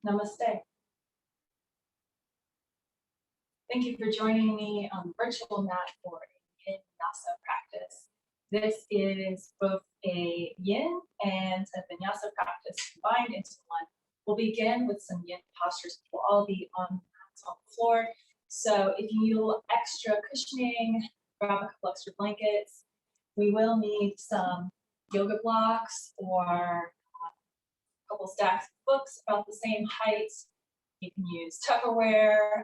Namaste. Thank you for joining me on the virtual mat for a YIN-YASA practice. This is both a yin and a vinyasa practice combined into one. We'll begin with some yin postures. We'll all be on mats on the floor. So if you need extra cushioning, grab a couple extra blankets. We will need some yoga blocks or a couple stacks of books about the same height. You can use Tupperware,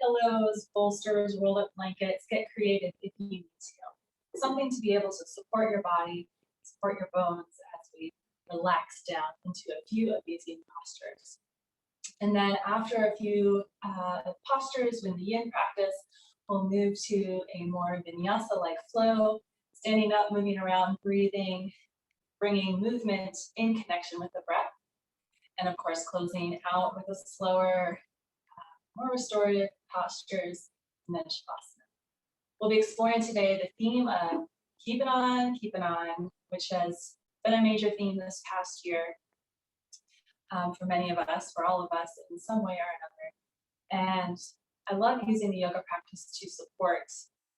pillows, bolsters, rolled up blankets. Get creative if you need to. Something to be able to support your body, support your bones as we relax down into a few of these yin postures. And then after a few postures in the yin practice, we'll move to a more vinyasa-like flow, standing up, moving around, breathing, bringing movement in connection with the breath. And of course, closing out with a slower, more restorative postures, and then Shavasana. We'll be exploring today the theme of Keepin' On, which has been a major theme this past year for many of us, for all of us in some way or another. And I love using the yoga practice to support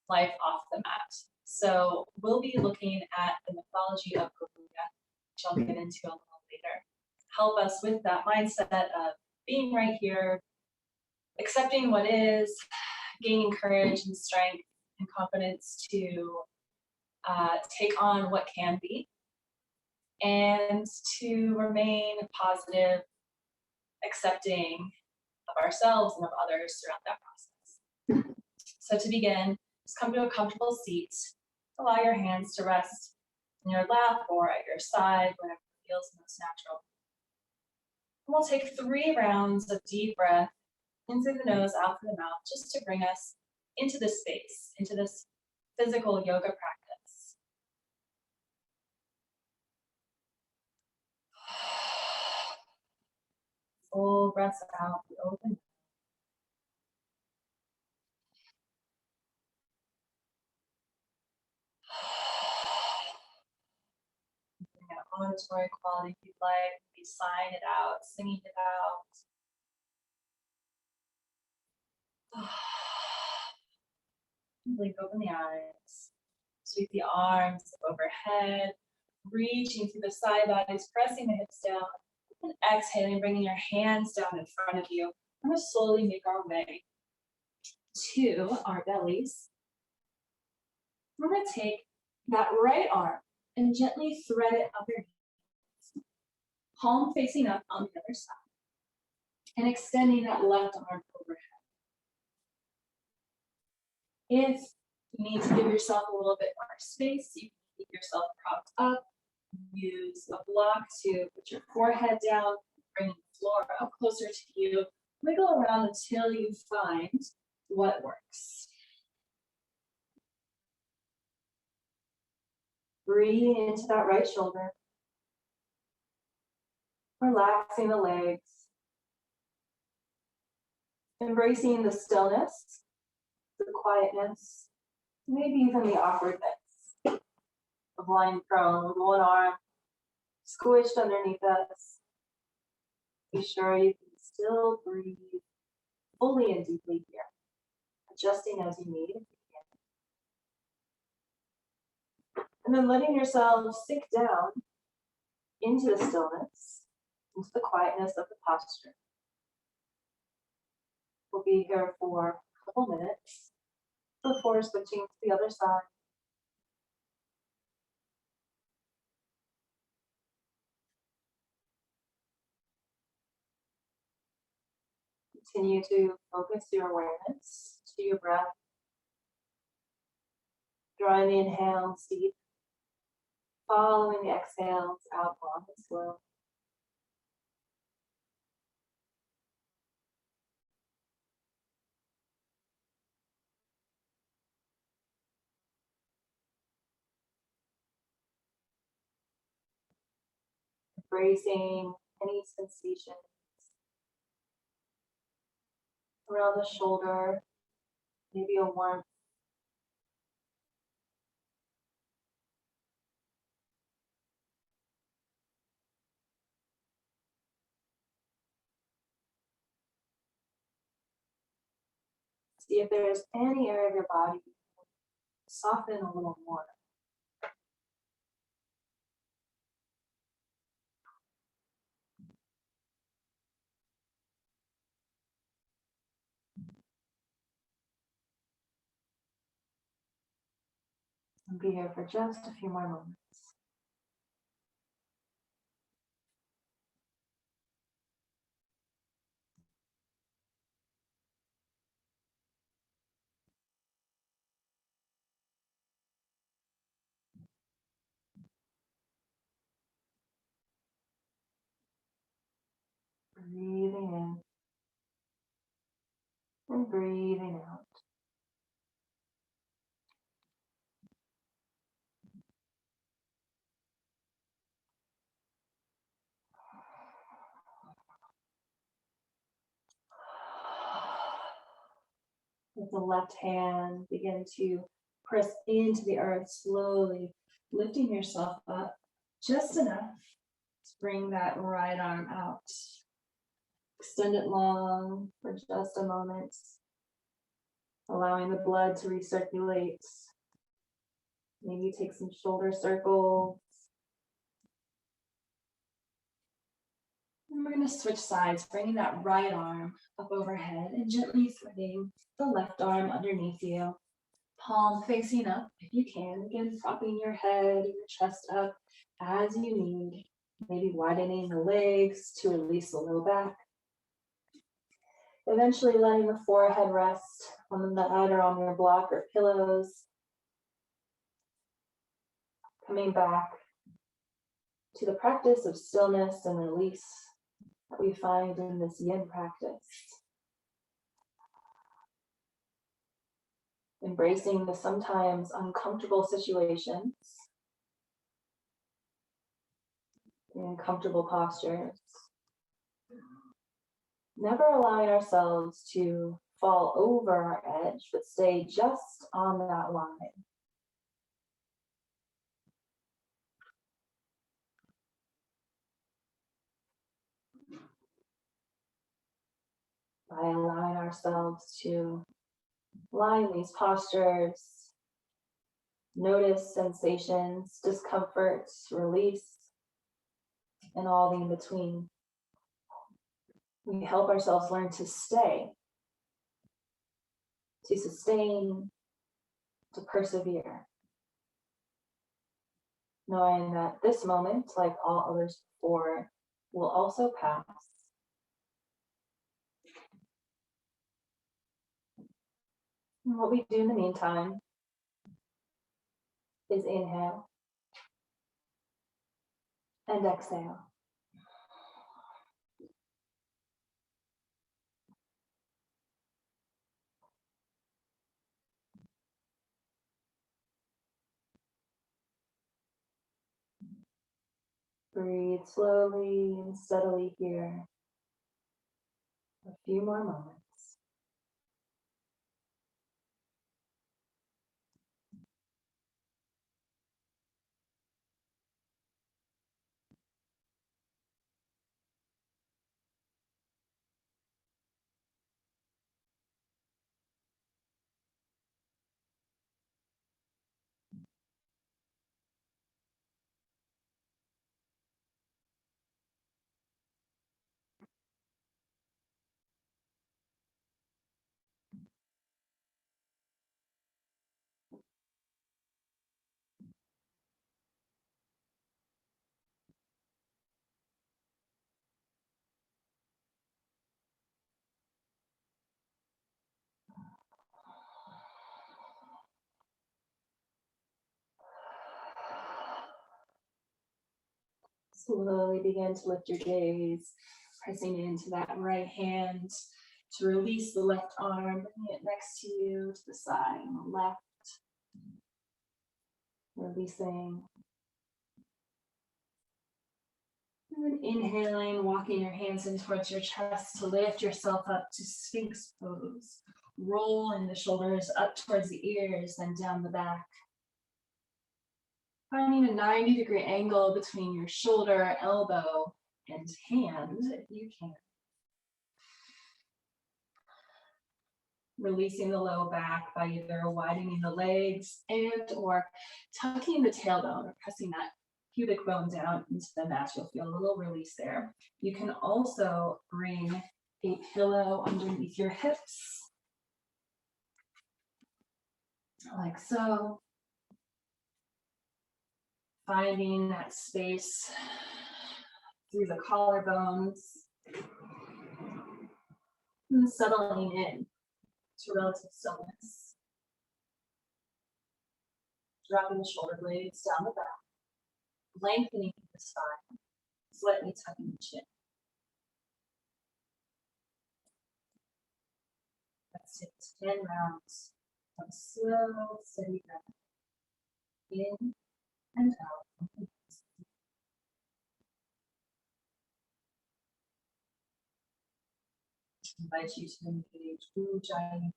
life off the mat. So we'll be looking at the mythology of Garuda, which I'll get into a little later. Help us with that mindset of being right here, accepting what is, gaining courage and strength and confidence to take on what can be, and to remain positive, accepting of ourselves and of others throughout that process. So to begin, just come to a comfortable seat. Allow your hands to rest in your lap or at your side, wherever feels most natural. And we'll take 3 rounds of deep breath in through the nose, out through the mouth, just to bring us into this space, into this physical yoga practice. Full breaths out, open. Bring out auditory quality if you'd like, maybe sighing it out, singing it out. Blink open the eyes. Sweep the arms overhead, reaching through the side bodies, pressing the hips down, and exhaling, bringing your hands down in front of you. We're going to slowly make our way to our bellies. We're going to take that right arm and gently thread it underneath, palm facing up on the other side, and extending that left arm overhead. If you need to give yourself a little bit more space, you can keep yourself propped up. Use a block to put your forehead down, bring the floor up closer to you. Wiggle around until you find what works. Breathing into that right shoulder. Relaxing the legs. Embracing the stillness, the quietness, maybe even the awkwardness of lying prone with one arm squished underneath us. Be sure you can still breathe fully and deeply here, adjusting as you need. And then letting yourself sink down into the stillness, into the quietness of the posture. We'll be here for a couple minutes before switching to the other side. Continue to focus your awareness to your breath. Drawing the inhales deep, following the exhales out long and slow. Embracing any sensations around the shoulder, maybe a warmth. See if there's any area of your body soften a little more. And be here for just a few more moments. Breathing in and breathing out. With the left hand, begin to press into the earth, slowly lifting yourself up just enough to bring that right arm out. Extend it long for just a moment, allowing the blood to recirculate. Maybe take some shoulder circles. And we're going to switch sides, bringing that right arm up overhead and gently threading the left arm underneath you. Palm facing up if you can. Again, propping your head and your chest up as you need. Maybe widening the legs to release the low back. Eventually letting the forehead rest on the mat or on your block or pillows. Coming back to the practice of stillness and release that we find in this yin practice. Embracing the sometimes uncomfortable situations, the uncomfortable postures. Never allowing ourselves to fall over our edge, but stay just on that line. By allowing ourselves to lie in these postures, notice sensations, discomfort, release, and all the in between. We help ourselves learn to stay, to sustain, to persevere. Knowing that this moment, like all others before, will also pass. And what we do in the meantime is inhale and exhale. Breathe slowly and steadily here. A few more moments. Slowly begin to lift your gaze, pressing into that right hand to release the left arm, bringing it next to you, to the side, on the left. Releasing. And then inhaling, walking your hands in towards your chest to lift yourself up to Sphinx Pose. Rolling the shoulders up towards the ears, then down the back. Finding a 90-degree angle between your shoulder, elbow, and hand, if you can. Releasing the low back by either widening the legs and or tucking the tailbone or pressing that pubic bone down into the mat. You'll feel a little release there. You can also bring a pillow underneath your hips, like so. Finding that space through the collarbones and settling in to relative stillness. Dropping the shoulder blades down the back, lengthening the spine, slightly tucking the chin. Let's take 10 rounds of slow, steady breath in and out. I invite you to engage Ujjayi.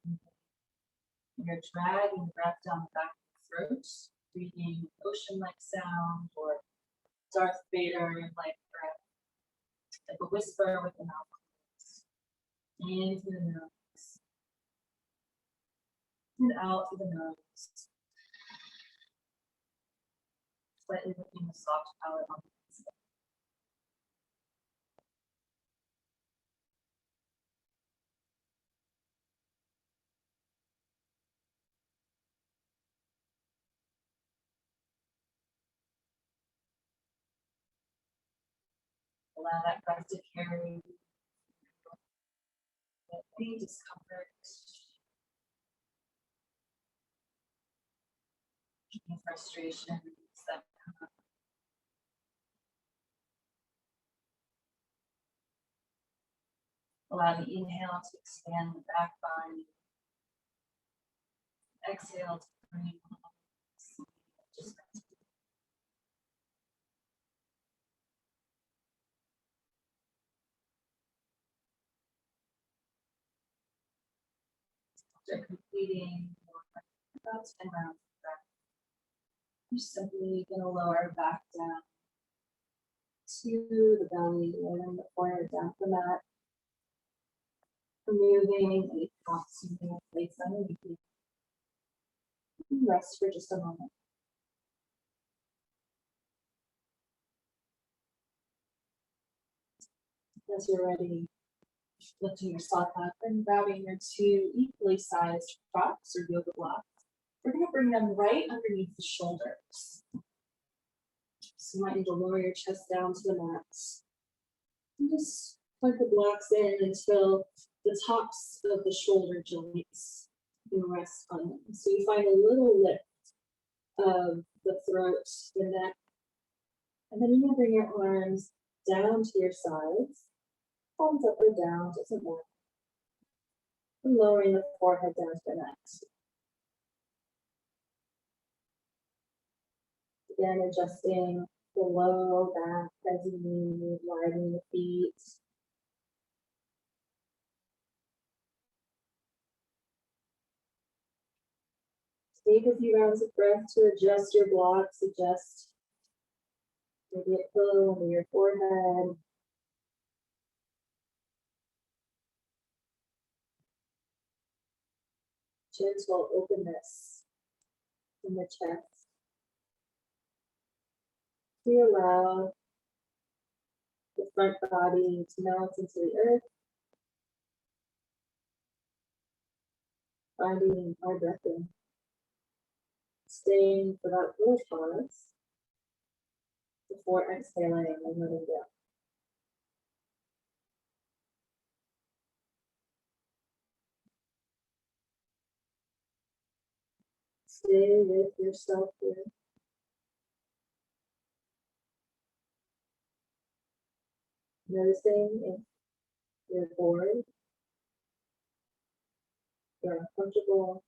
You're dragging the breath down the back of the throat, breathing ocean-like sound or Darth Vader-like breath, like a whisper with the mouth closed. In through the nose, and out through the nose. Slightly lifting the soft palate on the inside. Allow that breath to carry any discomfort, any frustrations that come up. Allow the inhale to expand the back body. Exhale to bring just after completing about 10 rounds of breath, you're simply going to lower back down to the belly, lowering the forehead down to the mat, removing any thoughts you may have placed underneath you. Rest for just a moment. As you're ready, lifting yourself up and grabbing your two equally sized props or yoga blocks. We're going to bring them right underneath the shoulders. So you might need to lower your chest down to the mat. And just plug the blocks in until the tops of the shoulder joints can rest on them. So you find a little lift of the throat, the neck, and then you're going to bring your arms down to your sides. Palms up or down, doesn't matter. And lowering the forehead down to the neck. Again, adjusting the low back as you move, widening the feet. Take a few rounds of breath to adjust your blocks, adjust maybe a pillow under your forehead. Gentle openness in the chest. We allow the front body to melt into the earth, finding our breath in. Staying for that little pause before exhaling and letting go. Stay with yourself here. Noticing if you're bored, you're uncomfortable,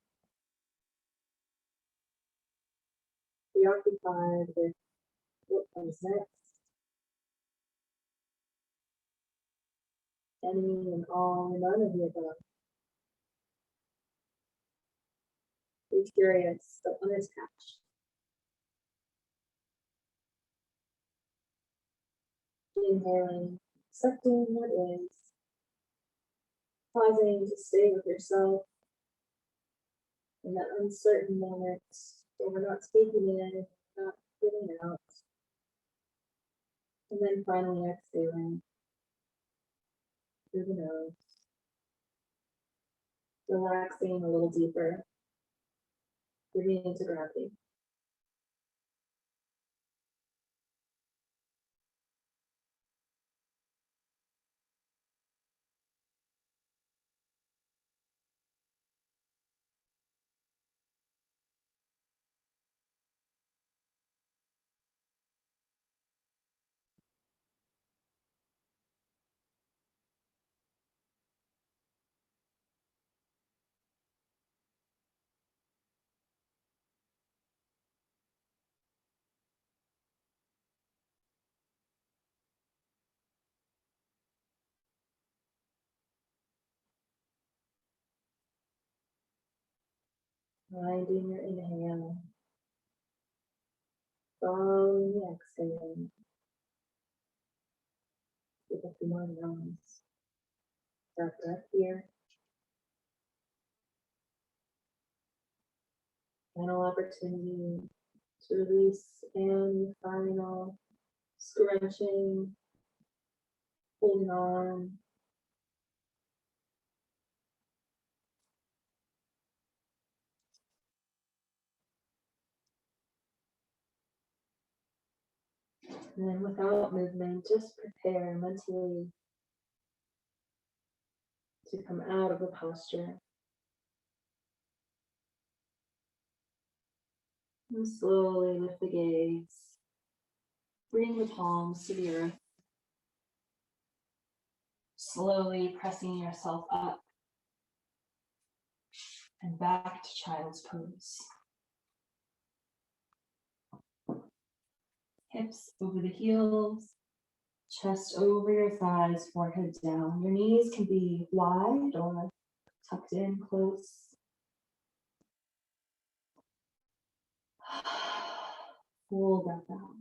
preoccupied with what comes next. Any and all, none of the above. Be curious, but unattached. Inhaling, accepting what is. Pausing to stay with yourself In that uncertain moment where we're not taking in, not getting out. And then finally exhaling through the nose, relaxing a little deeper, breathing into gravity. Finding your inhale, following the exhale. Give a few more rounds. That breath here. Final opportunity to release and final scrunching, holding on. And then without movement, just prepare mentally to come out of the posture. And slowly lift the gaze. Bring the palms to the earth. Slowly pressing yourself up and back to child's pose. Hips over the heels, chest over your thighs, forehead down. Your knees can be wide or tucked in close. Full breath out.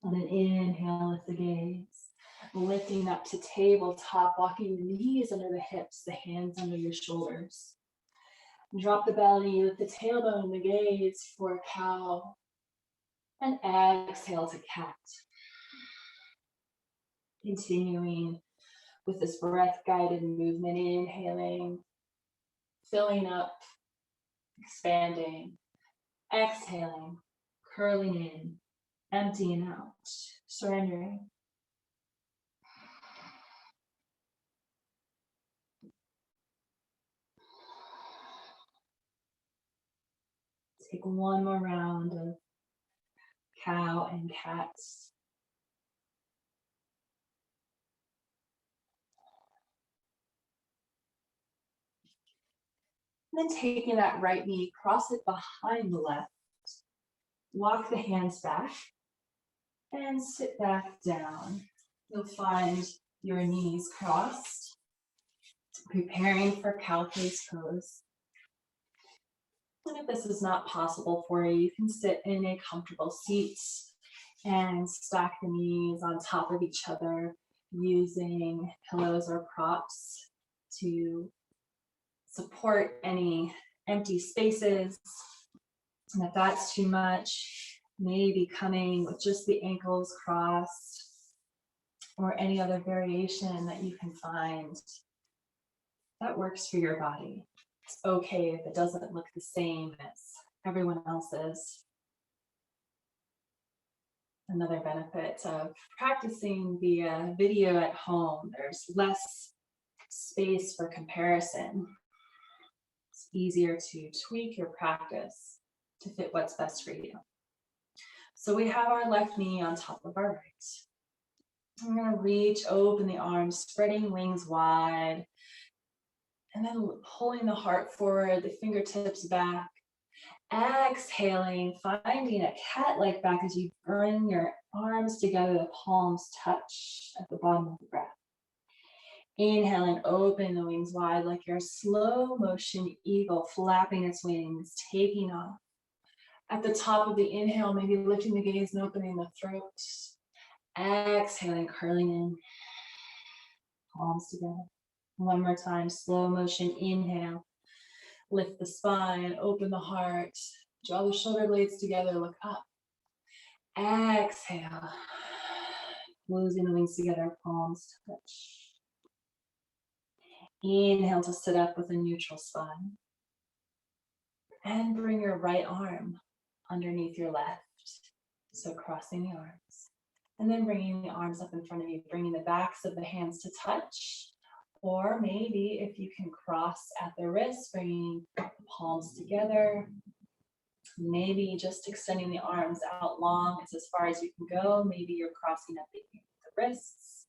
On an inhale, lift the gaze. Lifting up to tabletop, walking the knees under the hips, the hands under your shoulders. Drop the belly, lift the tailbone, the gaze for cow. And exhale to cat. Continuing with this breath-guided movement, inhaling, filling up, expanding, exhaling, curling in, emptying out, surrendering. Take one more round of cow and cat. And then taking that right knee, cross it behind the left. Walk the hands back and sit back down. You'll find your knees crossed, preparing for cow face pose. And if this is not possible for you, you can sit in a comfortable seat and stack the knees on top of each other using pillows or props to support any empty spaces. And if that's too much, maybe coming with just the ankles crossed or any other variation that you can find that works for your body. It's okay if it doesn't look the same as everyone else's. Another benefit of practicing via video at home, there's less space for comparison. It's easier to tweak your practice to fit what's best for you. So we have our left knee on top of our right. I'm going to reach, open the arms, spreading wings wide, and then pulling the heart forward, the fingertips back. Exhaling, finding a cat-like back as you bring your arms together, the palms touch at the bottom of the breath. Inhaling, open the wings wide like your slow motion eagle flapping its wings, taking off. At the top of the inhale, maybe lifting the gaze and opening the throat. Exhaling, curling in, palms together. One more time, slow motion, inhale. Lift the spine, open the heart, draw the shoulder blades together, look up. Exhale. Losing the wings together, palms touch. Inhale to sit up with a neutral spine. And bring your right arm underneath your left. So crossing the arms. And then bringing the arms up in front of you, bringing the backs of the hands to touch. Or maybe if you can cross at the wrists, bringing the palms together. Maybe just extending the arms out long. It's as far as you can go. Maybe you're crossing at the wrists.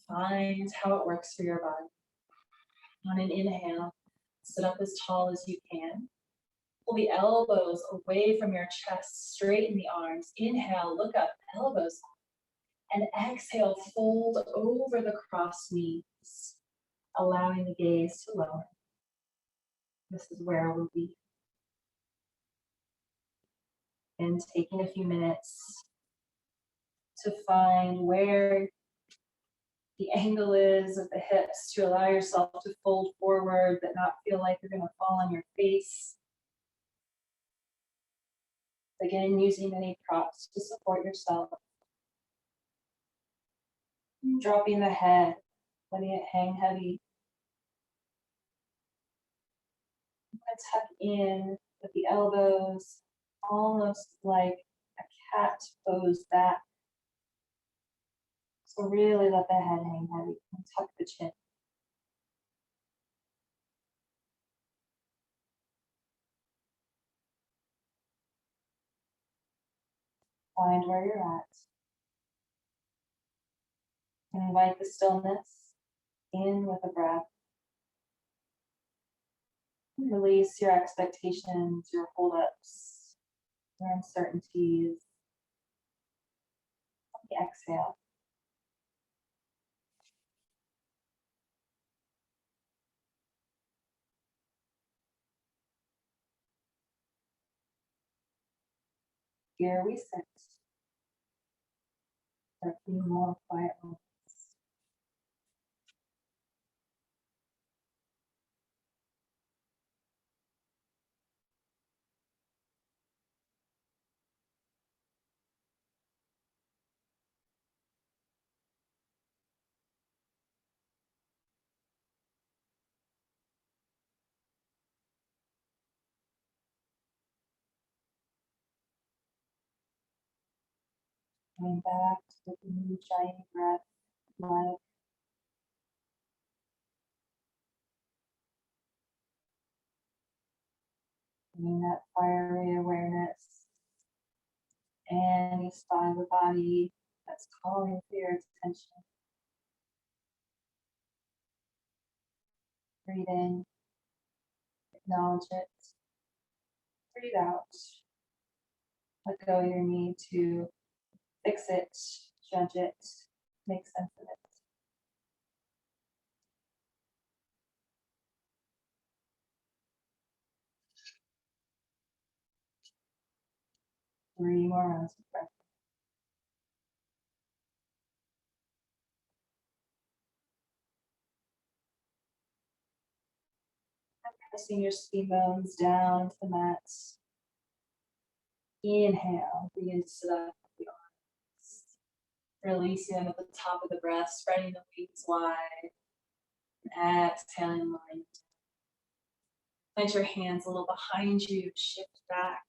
Find how it works for your body. On an inhale, sit up as tall as you can. Pull the elbows away from your chest, straighten the arms. Inhale, look up, elbows up. And exhale, fold over the crossed knees, allowing the gaze to lower. This is where we'll be. And taking a few minutes to find where the angle is of the hips to allow yourself to fold forward but not feel like you're going to fall on your face. Again, using any props to support yourself. Dropping the head, letting it hang heavy. Tuck in with the elbows, almost like a cat pose back. So really let the head hang heavy and tuck the chin. Find where you're at. And invite the stillness in with a breath. Release your expectations, your holdups, your uncertainties. Exhale. Here we sit. For a few more quiet moments. Coming back to the new shiny breath, life. Bringing that fiery awareness. Any spot of the body that's calling for your attention. Breathe in, acknowledge it. Breathe out. Let go of your need to fix it, judge it, make sense of it. Three more rounds of breath. Pressing your skin bones down to the mat. Inhale, begin to sit up with the arms. Releasing them at the top of the breath, spreading the wings wide. Exhaling, line. Plant your hands a little behind you, shift back.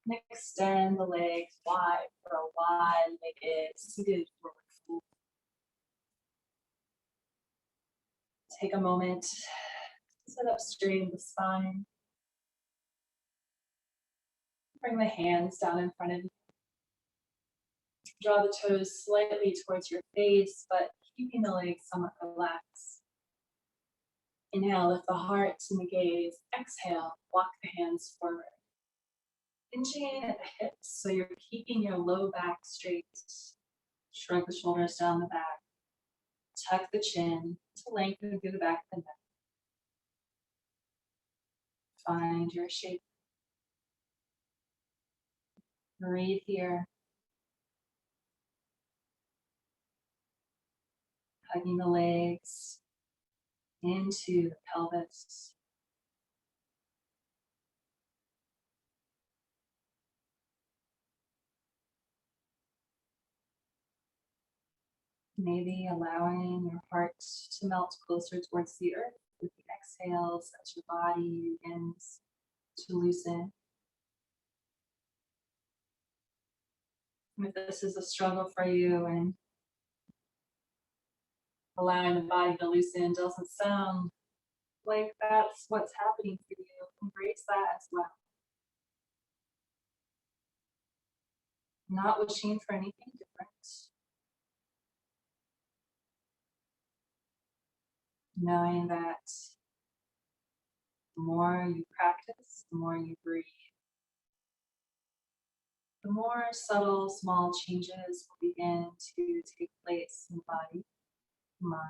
And extend the legs wide for a wide-legged seated forward fold. Take a moment, sit up straight in the spine. Bring the hands down in front of you. Draw the toes slightly towards your face, but keeping the legs somewhat relaxed. Inhale, lift the heart and the gaze. Exhale, walk the hands forward. Hinging at the hips, so you're keeping your low back straight. Shrug the shoulders down the back. Tuck the chin to lengthen through the back of the neck. Find your shape. Breathe here. Hugging the legs into the pelvis. Maybe allowing your heart to melt closer towards the earth with the exhales as your body begins to loosen. If this is a struggle for you and allowing the body to loosen doesn't sound like that's what's happening for you, embrace that as well. Not wishing for anything different. Knowing that the more you practice, the more you breathe, the more subtle, small changes will begin to take place in body, mind,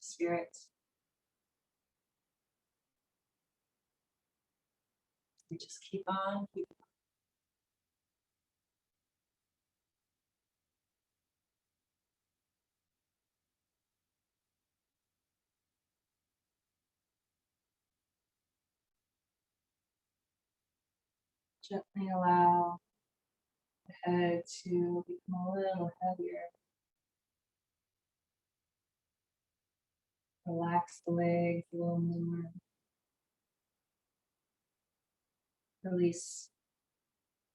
spirit. We just keep on, gently allow the head to become a little heavier. Relax the legs a little more. Release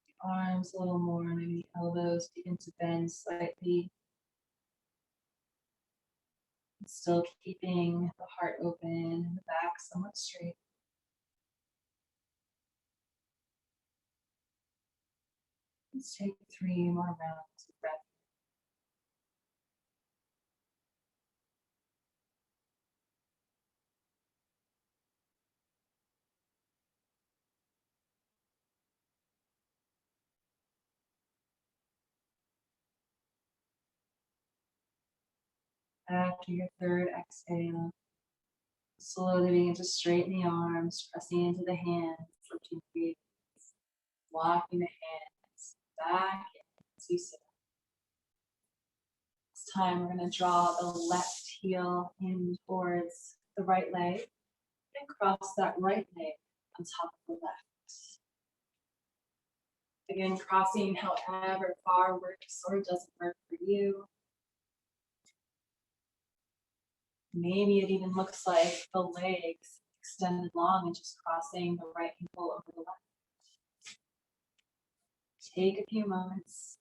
the arms a little more, maybe the elbows begin to bend slightly. Still keeping the heart open and the back somewhat straight. Let's take 3 more rounds of breath. After your third exhale, slowly begin to straighten the arms, pressing into the hands, lifting feet, walking the hands back into sit. This time we're going to draw the left heel in towards the right leg and cross that right leg on top of the left. Again, crossing however far works or doesn't work for you. Maybe it even looks like the legs extended long and just crossing the right ankle over the left. Take a few moments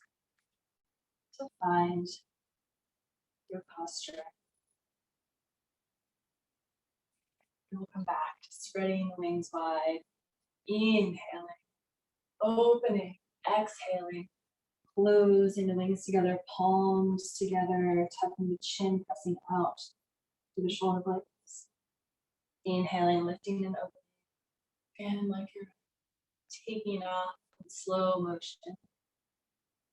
to find your posture. And we'll come back to spreading the wings wide. Inhaling, opening, exhaling, closing the wings together, palms together, tucking the chin, pressing out to the shoulder blades. Inhaling, lifting and opening. And like you're taking off in slow motion.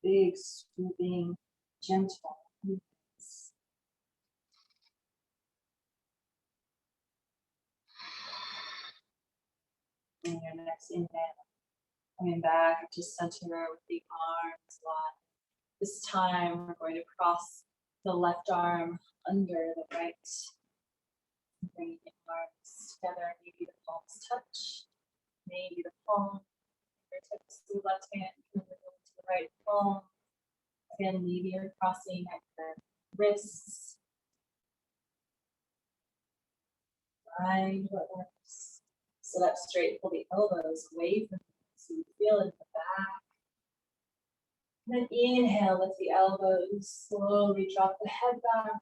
Big, swooping, gentle movements. And your next inhale, coming back to center with the arms wide. This time we're going to cross the left arm under the right. Bringing the arms together, maybe the palms touch, maybe the palm, fingertips to the left hand, to the right palm. Again, maybe you're crossing at the wrists. Find what works. Sit up straight, pull the elbows away from you so you feel it in the back. And then inhale, lift the elbows, slowly drop the head back,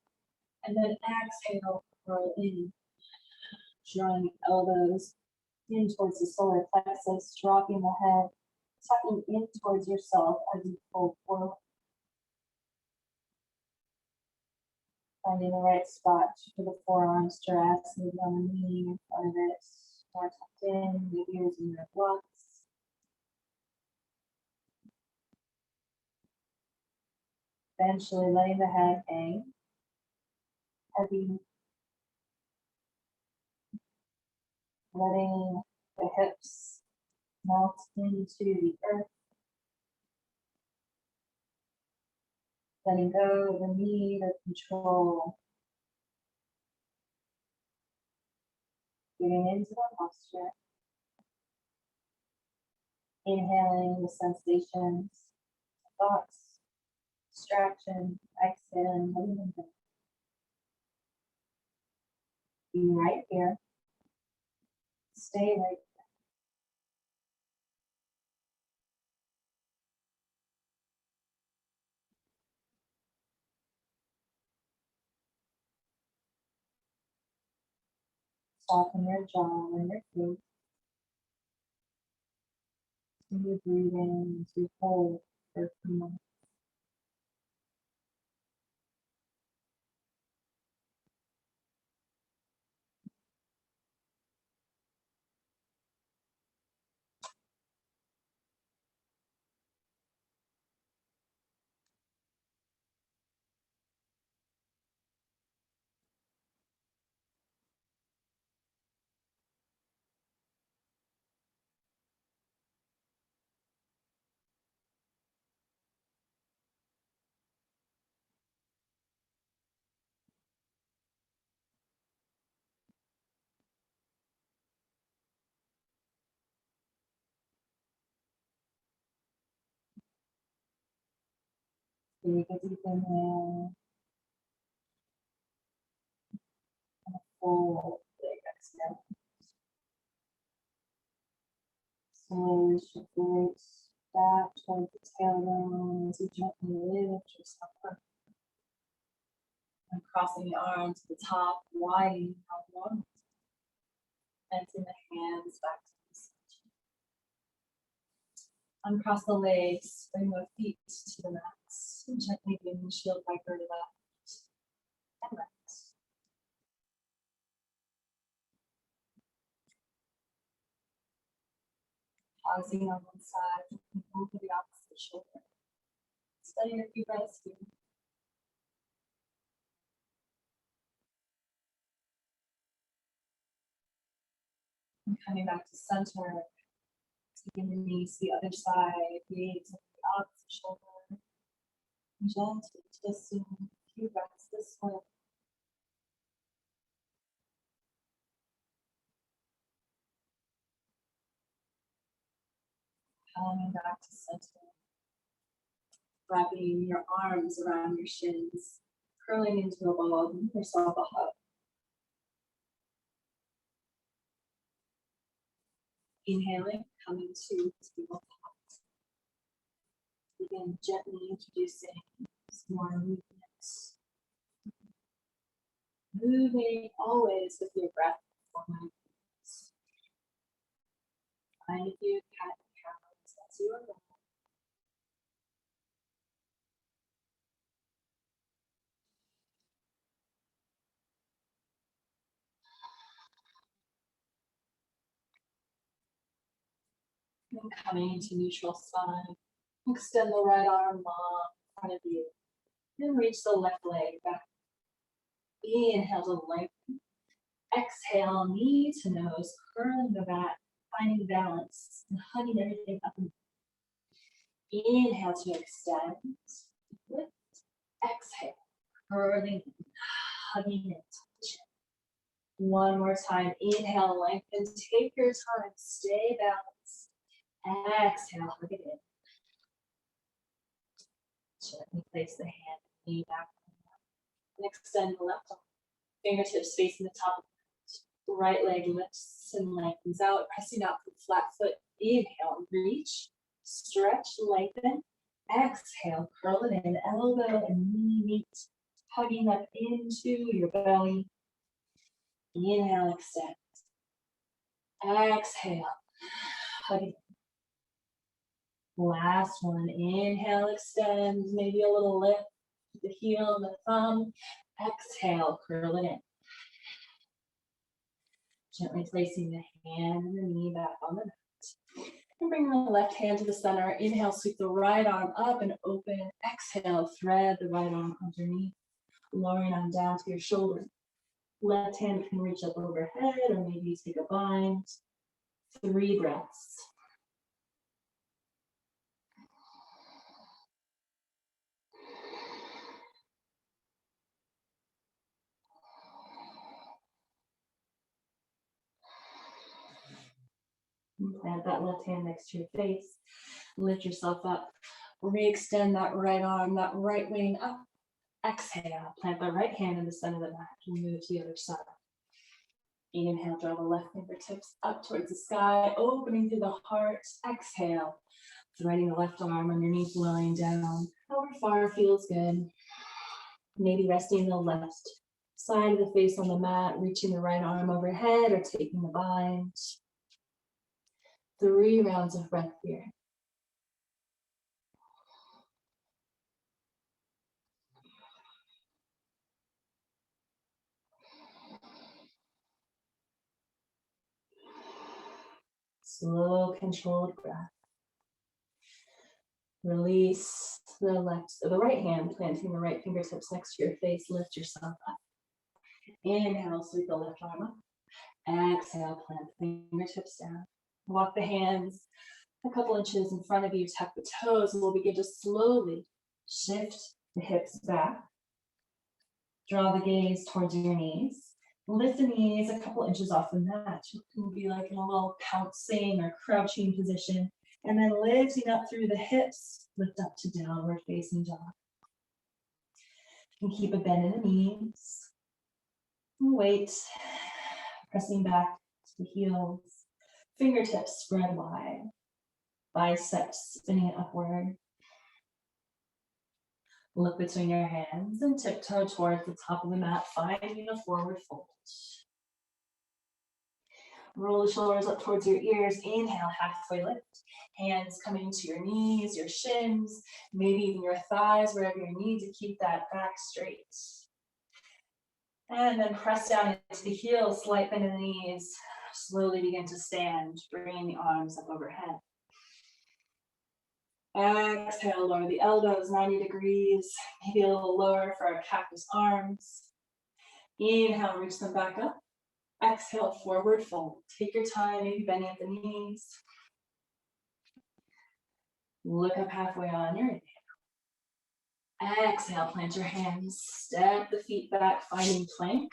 and then exhale, curl in. Drawing the elbows in towards the solar plexus, dropping the head, tucking in towards yourself as you fold forward. Finding the right spot for the forearms to rest, maybe on the knee in front of it, more tucked in, maybe using your blocks. Eventually letting the head hang, heavy, letting the hips melt into the earth. Letting go of the need of control. Getting into the posture. Inhaling the sensations, thoughts, distractions, exhaling, letting them go. Be right here. Stay right there. Soften your jaw and your face. Continue breathing to hold for a few moments. Take a deep inhale and a full big exhale. Slowly shift the weight back towards the tailbone as you gently lift yourself up. And crossing the arms to the top, widening out long. Planting the hands back to the center. Uncross the legs, bring the feet to the mat. Gently windshield by left and right. Pausing on one side, move to the opposite shoulder. Study a few breaths here. And coming back to center, taking the knees to the other side, gaze at the opposite shoulder. And gently twisting a few breaths this way. Coming back to center. Wrapping your arms around your shins, curling into a ball, give yourself a hug. Inhaling, coming to tabletop. Begin gently introducing some more movements. Moving always with your breath for mindfulness. Find a few cat cows as you are ready. And coming to neutral side, extend the right arm long in front of you. Then reach the left leg back. Inhale to lengthen. Exhale, knee to nose, curling the back, finding balance and hugging everything up. Inhale to extend. Lift. Exhale, curling, hugging it. One more time. Inhale, lengthen. Take your time. Stay balanced. Exhale, hug it in. Gently place the hand, knee back. And extend the left arm. Fingertips facing the top of the right leg lifts and lengthens out, pressing out from flat foot. Inhale, reach, stretch, lengthen. Exhale, curl it in, elbow and knee meet, hugging up into your belly. Inhale, extend. Exhale, hug it in. Last one, inhale, extend, maybe a little lift, the heel and the thumb. Exhale, curl it in. Gently placing the hand and the knee back on the mat. And bring the left hand to the center. Inhale, sweep the right arm up and open. Exhale, thread the right arm underneath, lowering on down to your shoulder. Left hand can reach up overhead or maybe take a bind. 3 breaths. Plant that left hand next to your face. Lift yourself up. Re-extend that right arm, that right wing up. Exhale. Plant the right hand in the center of the mat. Move to the other side. Inhale, draw the left fingertips up towards the sky, opening through the heart. Exhale. Threading the left arm underneath, lying down. However far feels good. Maybe resting the left side of the face on the mat, reaching the right arm overhead or taking the bind. 3 rounds of breath here. Slow, controlled breath. Release the right hand, planting the right fingertips next to your face. Lift yourself up. Inhale, sweep the left arm up. Exhale, plant the fingertips down. Walk the hands a couple inches in front of you. Tuck the toes, and we'll begin to slowly shift the hips back. Draw the gaze towards your knees. Lift the knees a couple inches off the mat. You can be like in a little pouncing or crouching position. And then lifting up through the hips, lift up to downward facing dog. And keep a bend in the knees. And wait, pressing back to the heels. Fingertips spread wide. Biceps spinning upward. Look between your hands and tiptoe towards the top of the mat, finding a forward fold. Roll the shoulders up towards your ears. Inhale, halfway lift. Hands coming to your knees, your shins, maybe even your thighs, wherever you need to keep that back straight. And then press down into the heels, slight bend in the knees. Slowly begin to stand, bringing the arms up overhead. Exhale, lower the elbows 90 degrees, maybe a little lower for our cactus arms. Inhale, reach them back up. Exhale, forward fold. Take your time, maybe bending at the knees. Look up halfway on your inhale. Exhale, plant your hands. Step the feet back, finding plank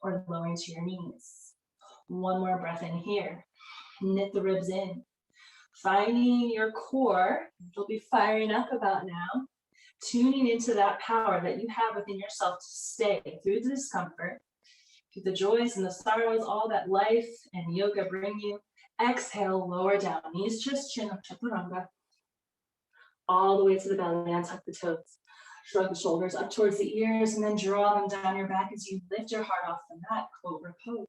or lowering to your knees. One more breath in here. Knit the ribs in. Finding your core, you'll be firing up about now. Tuning into that power that you have within yourself to stay through the discomfort, through the joys and the sorrows, all that life and yoga bring you. Exhale, lower down, knees just chin up, chaturanga. All the way to the belly, untuck the toes. Shrug the shoulders up towards the ears and then draw them down your back as you lift your heart off the mat, cobra pose.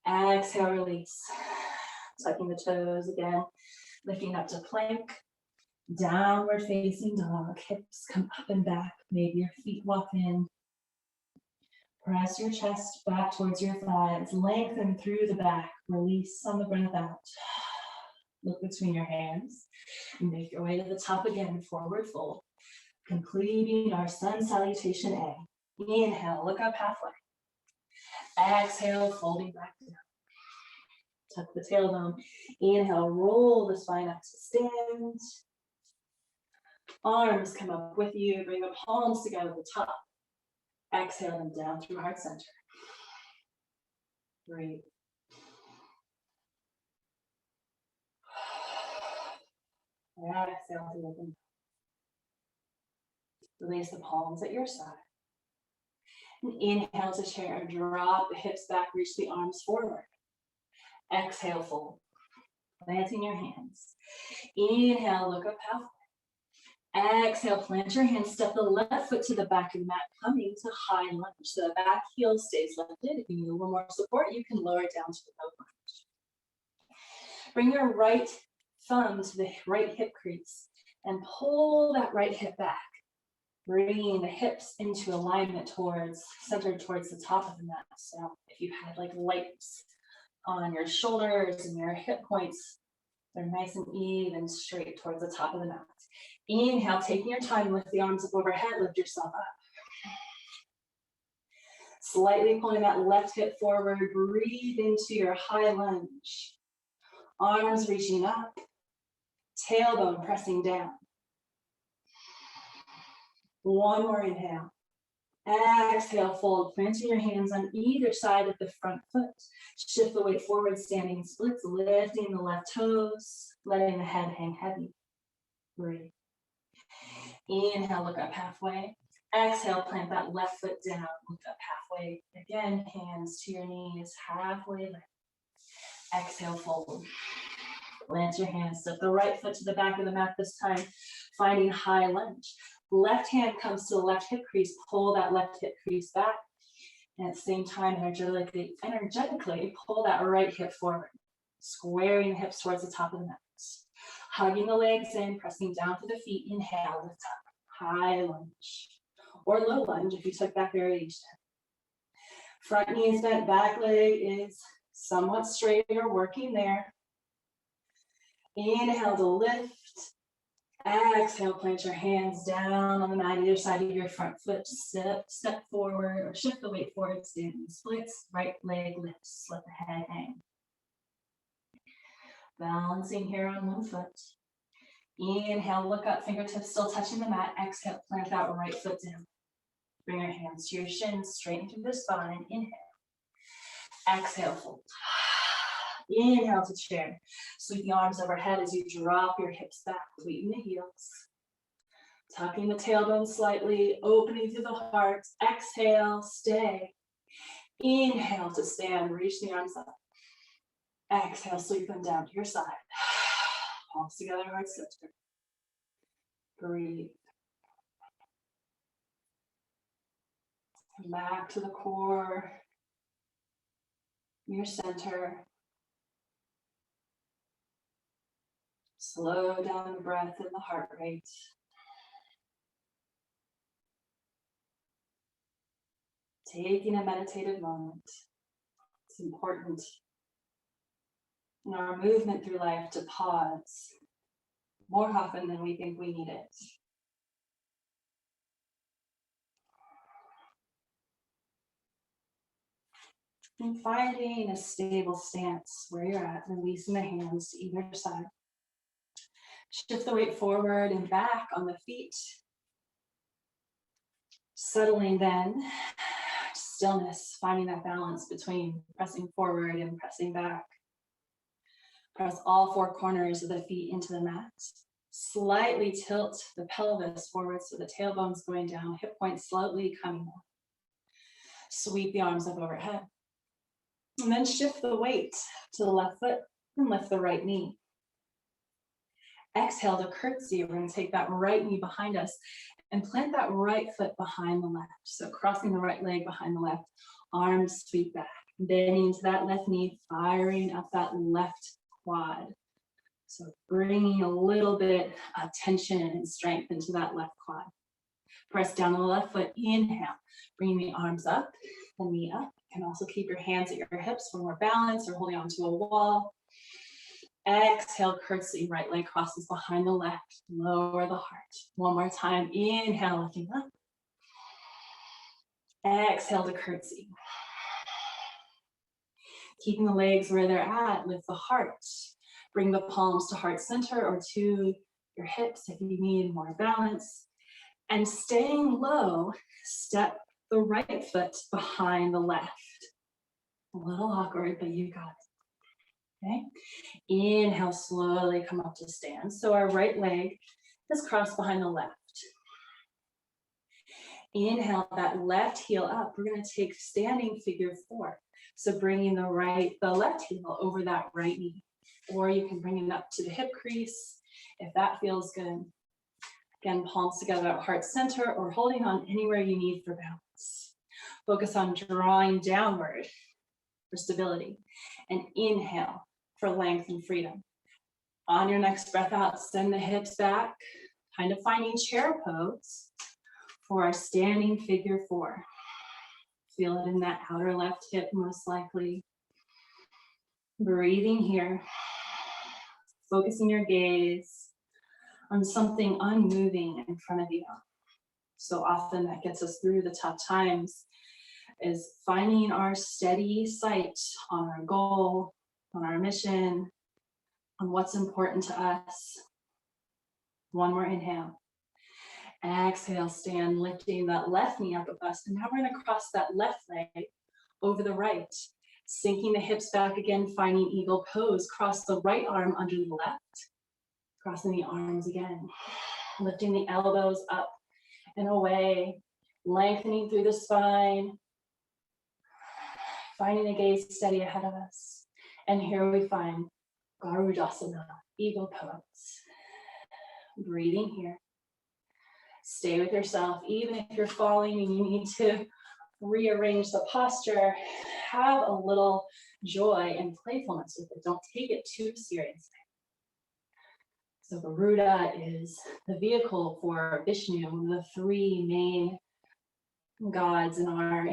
Exhale, release. Tucking the toes again, lifting up to plank. Downward facing dog, hips come up and back. Maybe your feet walk in. Press your chest back towards your thighs. Lengthen through the back. Release on the breath out. Look between your hands. Make your way to the top again, forward fold. Completing our sun salutation A. Inhale, look up halfway. Exhale, folding back down. Tuck the tailbone. Inhale, roll the spine up to stand. Arms come up with you. Bring the palms together at the top. Exhale them down through heart center. Breathe. Exhale to open. Release the palms at your side. And inhale to chair. Drop the hips back. Reach the arms forward. Exhale, fold. Planting your hands. Inhale, look up halfway. Exhale, plant your hands. Step the left foot to the back of the mat, coming to high lunge. So the back heel stays lifted. If you need a little more support, you can lower it down to the low lunge. Bring your right thumb to the right hip crease and pull that right hip back. Bringing the hips into alignment centered towards the top of the mat. So if you had like lights on your shoulders and your hip points, they're nice and even straight towards the top of the mat. Inhale, taking your time, lift the arms up overhead, lift yourself up. Slightly pulling that left hip forward, breathe into your high lunge. Arms reaching up, tailbone pressing down. One more inhale. Exhale, fold, planting your hands on either side of the front foot. Shift the weight forward, standing splits, lifting the left toes, letting the head hang heavy. Breathe. Inhale, look up halfway. Exhale, plant that left foot down, look up halfway. Again, hands to your knees, halfway lift. Exhale, fold. Plant your hands, step the right foot to the back of the mat this time, finding high lunge. Left hand comes to the left hip crease, pull that left hip crease back. And at the same time, energetically pull that right hip forward, squaring the hips towards the top of the mat. Hugging the legs in, pressing down to the feet. Inhale, lift up, high lunge. Or low lunge if you took that variation. Front knee is bent, back leg is somewhat straighter, working there. Inhale to lift. Exhale, plant your hands down on the mat, either side of your front foot. Step forward or shift the weight forward, standing splits, right leg lifts, let the head hang. Balancing here on one foot. Inhale, look up, fingertips still touching the mat. Exhale, plant that right foot down. Bring your hands to your shins, straighten through the spine. Inhale. Exhale, fold. Inhale to chair. Sweep the arms overhead as you drop your hips back, sweeten the heels. Tucking the tailbone slightly, opening through the heart. Exhale, stay. Inhale to stand, reach the arms up. Exhale, sweep them down to your side. Palms together, heart center. Breathe. Come back to the core, your center. Slow down the breath and the heart rate. Taking a meditative moment. It's important in our movement through life to pause more often than we think we need it. And finding a stable stance where you're at, releasing the hands to either side. Shift the weight forward and back on the feet. Settling then, stillness, finding that balance between pressing forward and pressing back. Press all four corners of the feet into the mat. Slightly tilt the pelvis forward so the tailbone's going down, hip points slightly coming up. Sweep the arms up overhead. And then shift the weight to the left foot and lift the right knee. Exhale to curtsy. We're going to take that right knee behind us and plant that right foot behind the left. So crossing the right leg behind the left, arms sweep back, bending to that left knee, firing up that left quad. So bringing a little bit of tension and strength into that left quad. Press down on the left foot, inhale, bringing the arms up, the knee up. You can also keep your hands at your hips for more balance or holding onto a wall. Exhale, curtsy, right leg crosses behind the left, lower the heart. One more time, inhale, lifting up. Exhale to curtsy. Keeping the legs where they're at, lift the heart. Bring the palms to heart center or to your hips if you need more balance. And staying low, step the right foot behind the left. A little awkward, but you got it. Okay, inhale, slowly come up to stand. So our right leg is crossed behind the left. Inhale, that left heel up. We're going to take standing figure four. So bringing the left heel over that right knee. Or you can bring it up to the hip crease if that feels good. Again, palms together at heart center or holding on anywhere you need for balance. Focus on drawing downward for stability. And inhale for length and freedom. On your next breath out, send the hips back, kind of finding chair pose for our standing figure four. Feel it in that outer left hip most likely. Breathing here, focusing your gaze on something unmoving in front of you. So often that gets us through the tough times is finding our steady sight on our goal, on our mission, on what's important to us. One more inhale. Exhale, stand, lifting that left knee up above us. And now we're gonna cross that left leg over the right. Sinking the hips back again, finding eagle pose. Cross the right arm under the left. Crossing the arms again. Lifting the elbows up and away. Lengthening through the spine. Finding the gaze steady ahead of us. And here we find Garudasana, eagle pose. Breathing here. Stay with yourself, even if you're falling and you need to rearrange the posture, have a little joy and playfulness with it. Don't take it too seriously. So Garuda is the vehicle for Vishnu, the three main gods in our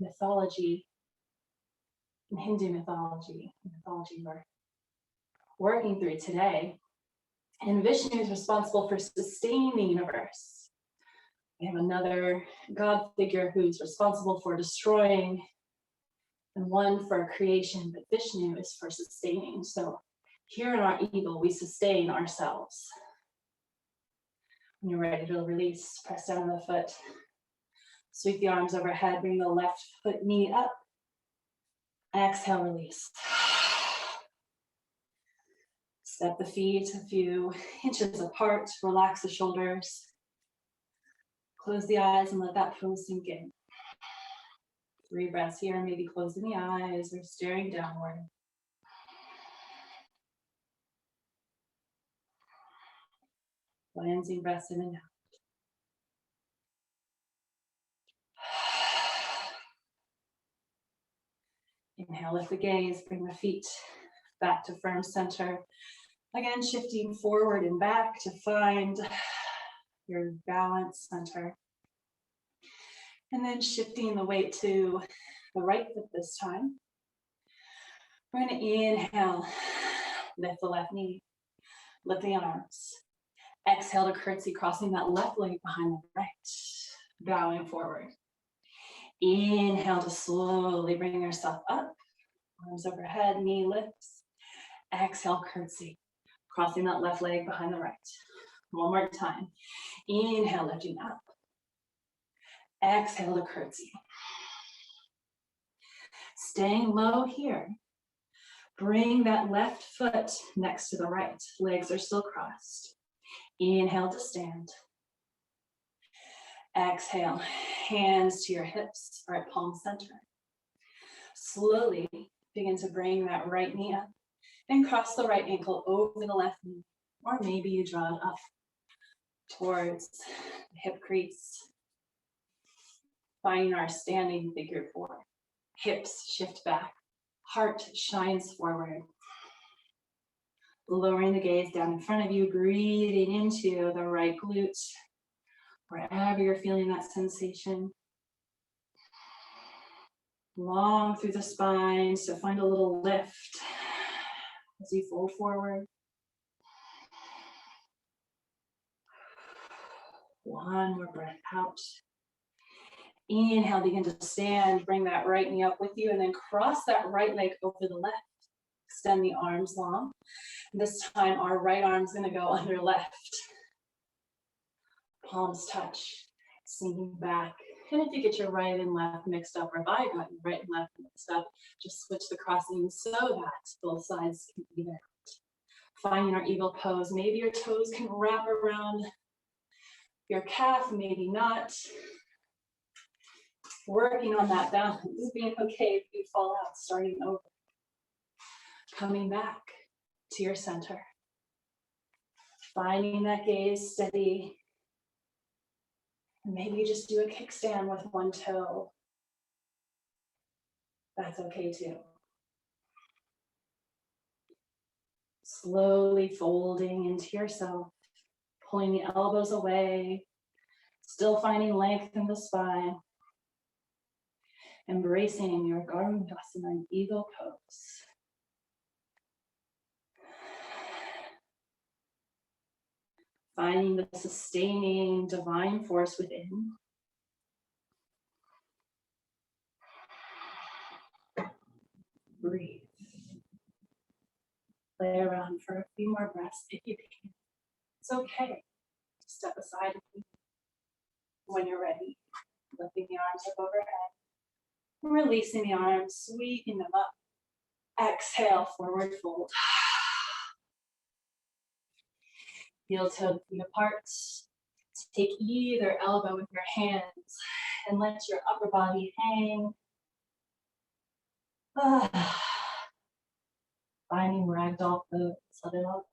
mythology, in Hindu mythology we're working through today. And Vishnu is responsible for sustaining the universe. We have another God figure who's responsible for destroying, and one for creation, but Vishnu is for sustaining. So here in our eagle, we sustain ourselves. When you're ready to release, press down the foot, sweep the arms overhead, bring the left foot knee up. Exhale, release. Step the feet a few inches apart, relax the shoulders. Close the eyes and let that pose sink in. 3 breaths here, maybe closing the eyes or staring downward. Cleansing breaths in and out. Inhale, lift the gaze, bring the feet back to firm center. Again, shifting forward and back to find your balance center. And then shifting the weight to the right foot this time. We're going to inhale, lift the left knee, lift the arms. Exhale to curtsy, crossing that left leg behind the right, bowing forward. Inhale to slowly bring yourself up, arms overhead, knee lifts. Exhale, curtsy, crossing that left leg behind the right. One more time. Inhale, lifting up. Exhale to curtsy. Staying low here. Bring that left foot next to the right. Legs are still crossed. Inhale to stand. Exhale, hands to your hips or at palm center. Slowly begin to bring that right knee up and cross the right ankle over the left knee. Or maybe you draw it up towards the hip crease. Finding our standing figure 4. Hips shift back, heart shines forward. Lowering the gaze down in front of you, breathing into the right glute, wherever you're feeling that sensation. Long through the spine, so find a little lift as you fold forward. One more breath out. Inhale, begin to stand, bring that right knee up with you, and then cross that right leg over the left. Extend the arms long. This time, our right arm's gonna go under left. Palms touch, sinking back. And if you get your right and left mixed up, or if I got your right and left mixed up, just switch the crossing so that both sides can be there. Finding our eagle pose. Maybe your toes can wrap around your calf, maybe not. Working on that balance, being okay if you fall out, starting over. Coming back to your center. Finding that gaze steady. Maybe you just do a kickstand with one toe. That's okay too. Slowly folding into yourself, pulling the elbows away, still finding length in the spine. Embracing your Garudasana eagle pose. Finding the sustaining divine force within. Breathe. Play around for a few more breaths if you can. It's okay to step aside. When you're ready, lifting the arms up overhead, releasing the arms, sweeping them up. Exhale, forward fold. Heel toe feet apart. Take either elbow with your hands and let your upper body hang. Finding ragdoll pose, let it up.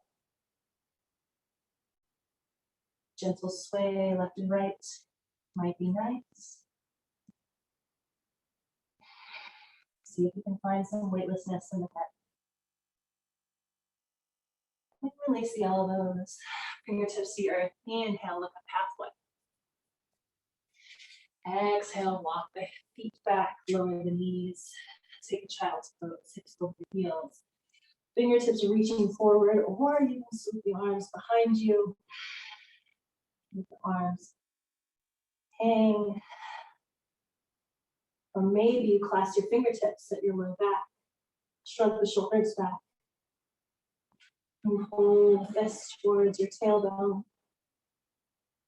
Gentle sway left and right might be nice. See if you can find some weightlessness in the head. And release the elbows, fingertips to the earth. Inhale, lift the pathway. Exhale, walk the feet back, lower the knees. Take a child's pose, hips over the heels. Fingertips are reaching forward, or you can sweep the arms behind you. With the arms hang. Or maybe you clasp your fingertips at your low back. Shrug the shoulders back. And hold the fist towards your tailbone.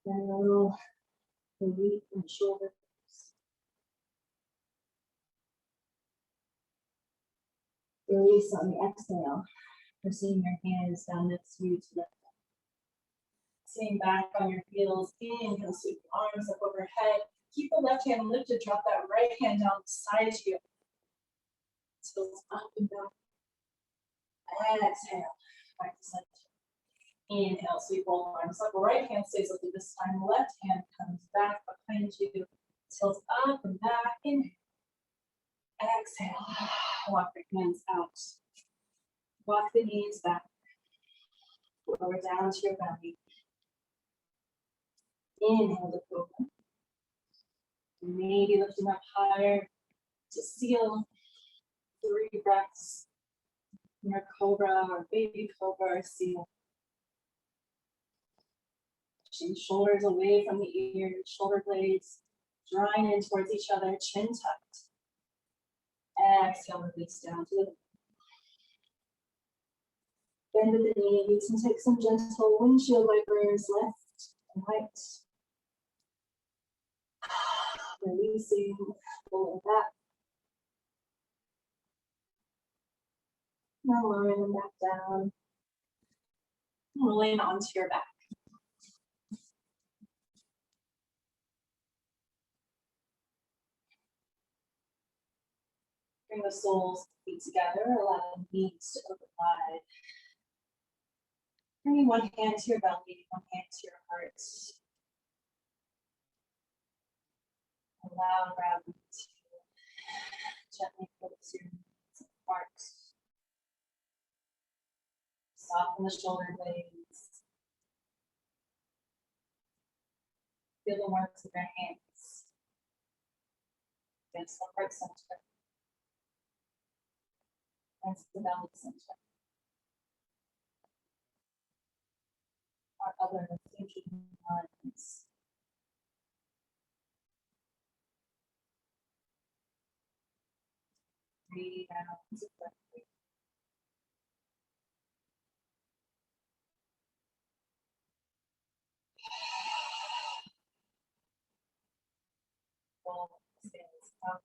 Then a little relief in the shoulders. Release on the exhale. Pressing your hands down next to you to lift up. Sitting back on your heels. Inhale, sweep the arms up overhead. Keep the left hand lifted. Drop that right hand down beside you. Tilt up and down. Exhale. Back to center. Inhale, sweep both arms up. Right hand stays lifted this time. Left hand comes back behind you. Tilt up and back. Inhale. Exhale. Walk the hands out. Walk the knees back. Lower down to your belly. Inhale to cobra. Maybe lifting up higher to seal. 3 breaths. Your cobra or baby cobra or seal. Pushing shoulders away from the ears, shoulder blades drawing in towards each other, chin tucked. Exhale, release down to the bend at the knees and take some gentle windshield wipers left and right. Releasing, pulling back. Now lowering them back down. Rolling onto your back. Bring the soles, feet together, allowing knees to open wide. Bringing one hand to your belly, one hand to your heart. Allow gravity to gently focus your knees apart. Soften the shoulder blades. Feel the warmth of your hands against the heart center. Against the belly center. Our other thinking minds. Breathe out into breath. Roll the scales out.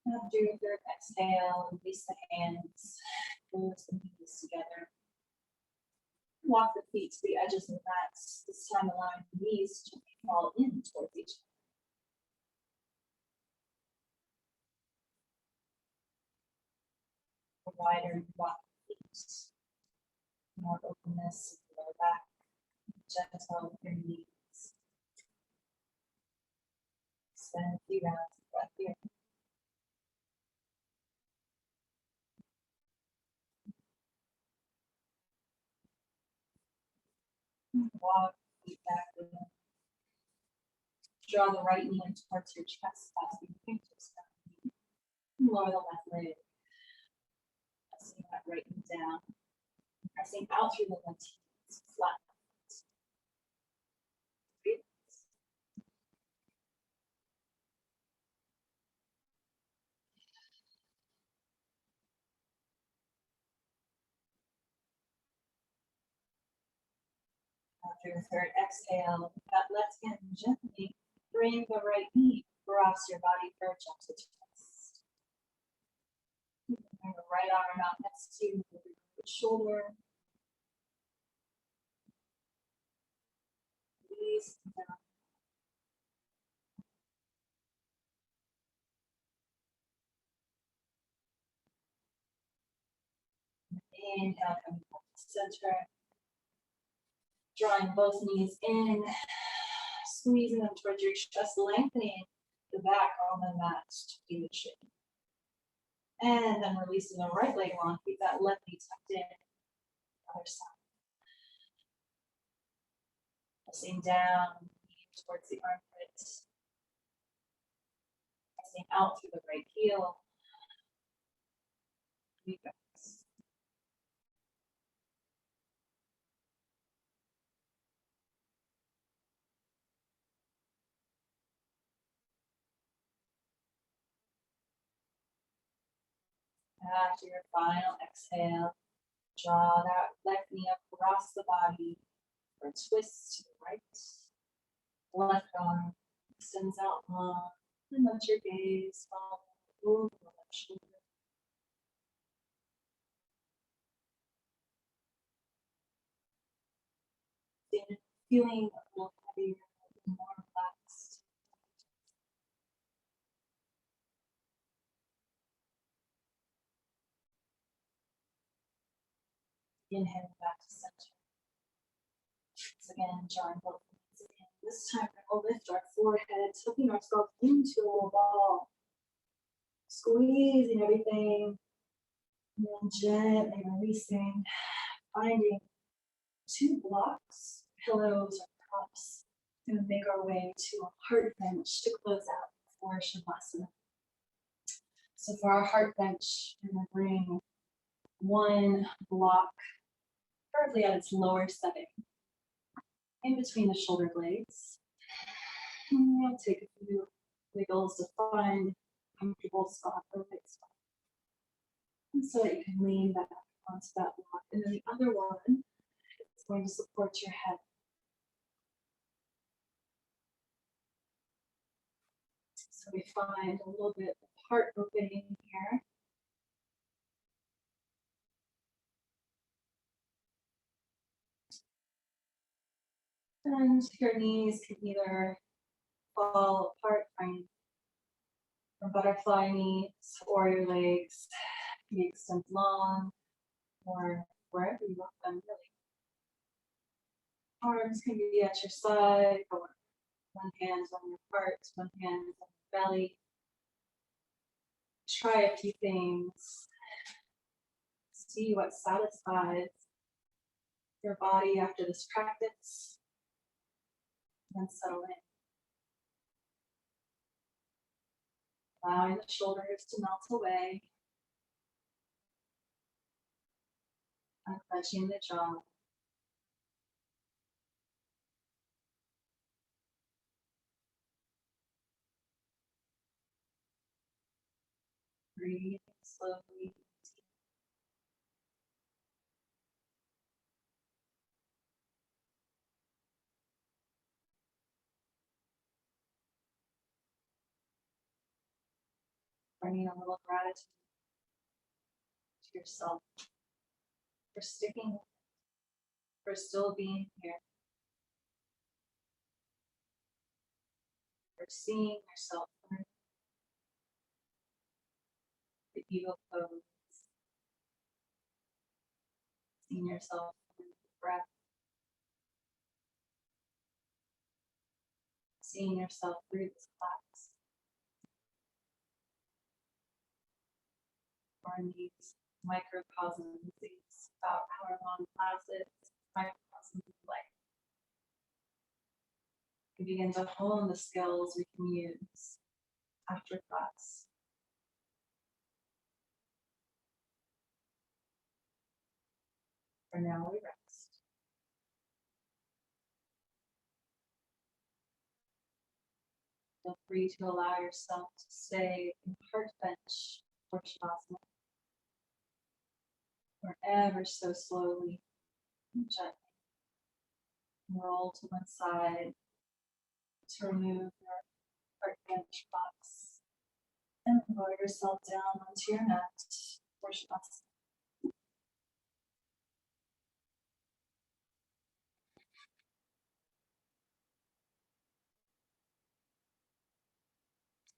After your third exhale, release the hands, close the knees together. Walk the feet to the edges of the mat, this time allowing the knees to fall in towards each other. Wider walk the feet, more openness in the lower back, gentle with your knees. Spend a few rounds of breath here. Walk feet back in. Draw the right knee in towards your chest, clasping your fingertips down. Lower the left leg. Pressing that right knee down. Pressing out through the left heel, flat. Breathe. After your third exhale, that left hand gently bring the right knee across your body for a gentle twist. Bring the right arm out next to your shoulder. Release down. Inhale, coming back to center. Drawing both knees in, squeezing them towards your chest, lengthening the back on the mat to be the chin. And then releasing the right leg long, keep that left knee tucked in. Other side. Pressing down towards the armpit. Pressing out through the right heel. Reflex. After your final exhale, draw that left knee across the body for a twist to the right. Left arm extends out long and let your gaze fall over the left shoulder. Feeling a little heavier, a little more relaxed. Inhale back to center. So again, drawing both knees in. This time we'll lift our forehead, tucking ourselves into a little ball. Squeezing everything. And then gently releasing. Finding 2 blocks, pillows, or props. And make our way to a heart bench to close out for Shavasana. So for our heart bench, we're going to bring 1 block, preferably at its lower setting, in between the shoulder blades. And we'll take a few wiggles to find a comfortable spot or right spot. And so that you can lean back onto that block. And then the other one is going to support your head. So we find a little bit of heart opening here. And your knees can either fall apart, find your butterfly knees, or your legs can be extended long, or wherever you want them really. Arms can be at your side, or one hand on your heart, one hand on your belly. Try a few things. See what satisfies your body after this practice. Then settle in. Allowing the shoulders to melt away. Unclenching the jaw. Breathe slowly. Bringing a little gratitude to yourself for sticking, for still being here, for seeing yourself through the ego pose, seeing yourself through the breath, seeing yourself through this class, or in these microcosms, these about hour long classes, microcosms of life. We begin to hone the skills we can use after class. For now, we rest. Feel free to allow yourself to stay in heart bench or Shavasana, or ever so slowly and gently. Roll to one side to remove your heart damage box and lower yourself down onto your mat for Shavasana.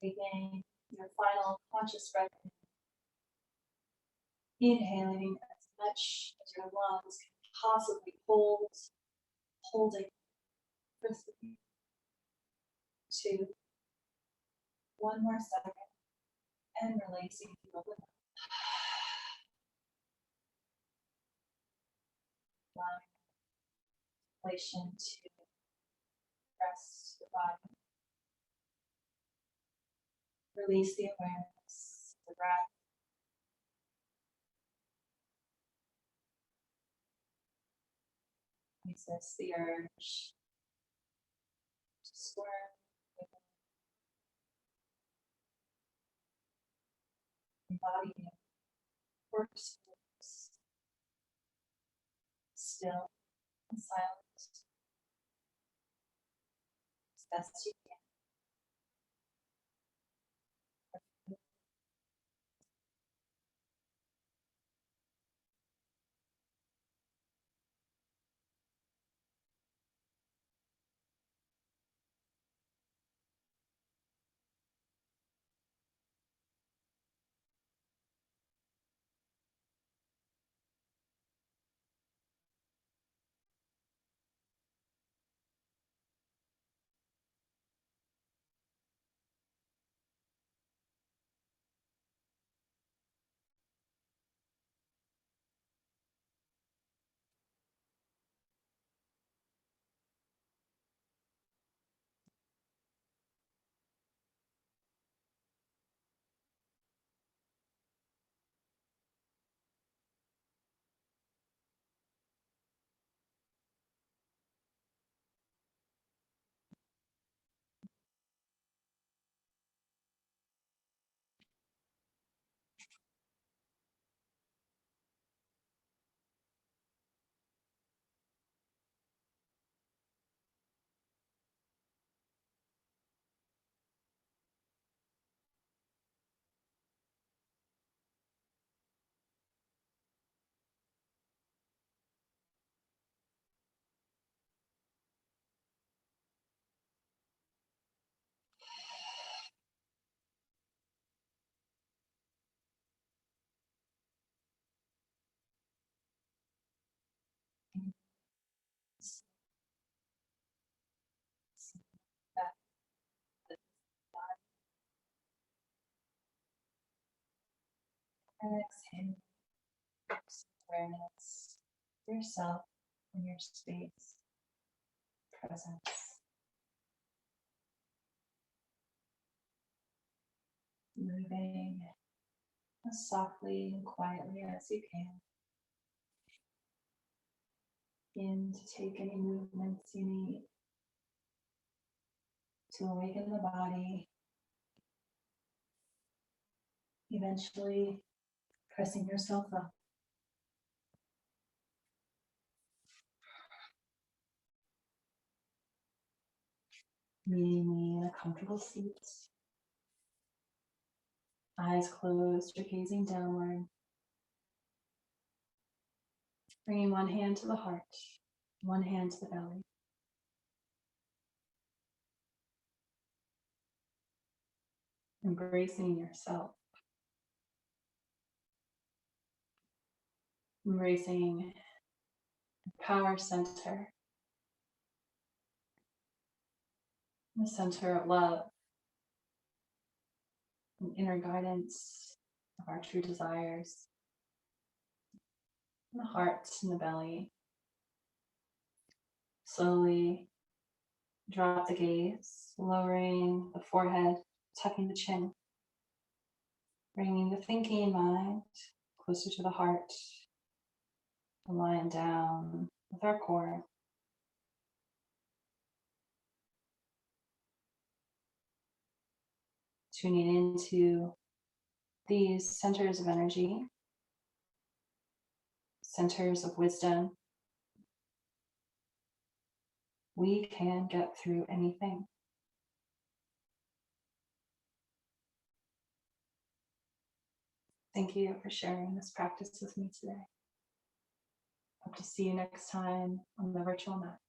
Taking your final conscious breath in. Inhaling as much as your lungs can possibly hold, holding for 3, 2, 1 more second, and releasing through the mouth. Allowing relation to rest the body. Release the awareness, the breath. Resist the urge to squirm. Your body works still and silent as best you can. And exhale, awareness for yourself and your space, presence. Moving as softly and quietly as you can. Begin to take any movements you need to awaken the body, eventually pressing yourself up. Meeting me in a comfortable seat. Eyes closed or gazing downward. Bringing one hand to the heart, one hand to the belly. Embracing yourself. Embracing the power center. The center of love and inner guidance of our true desires. The heart and the belly. Slowly drop the gaze, lowering the forehead, tucking the chin, bringing the thinking mind closer to the heart, lying down with our core. Tuning into these centers of energy, centers of wisdom, we can get through anything. Thank you for sharing this practice with me today. Hope to see you next time on the virtual mat.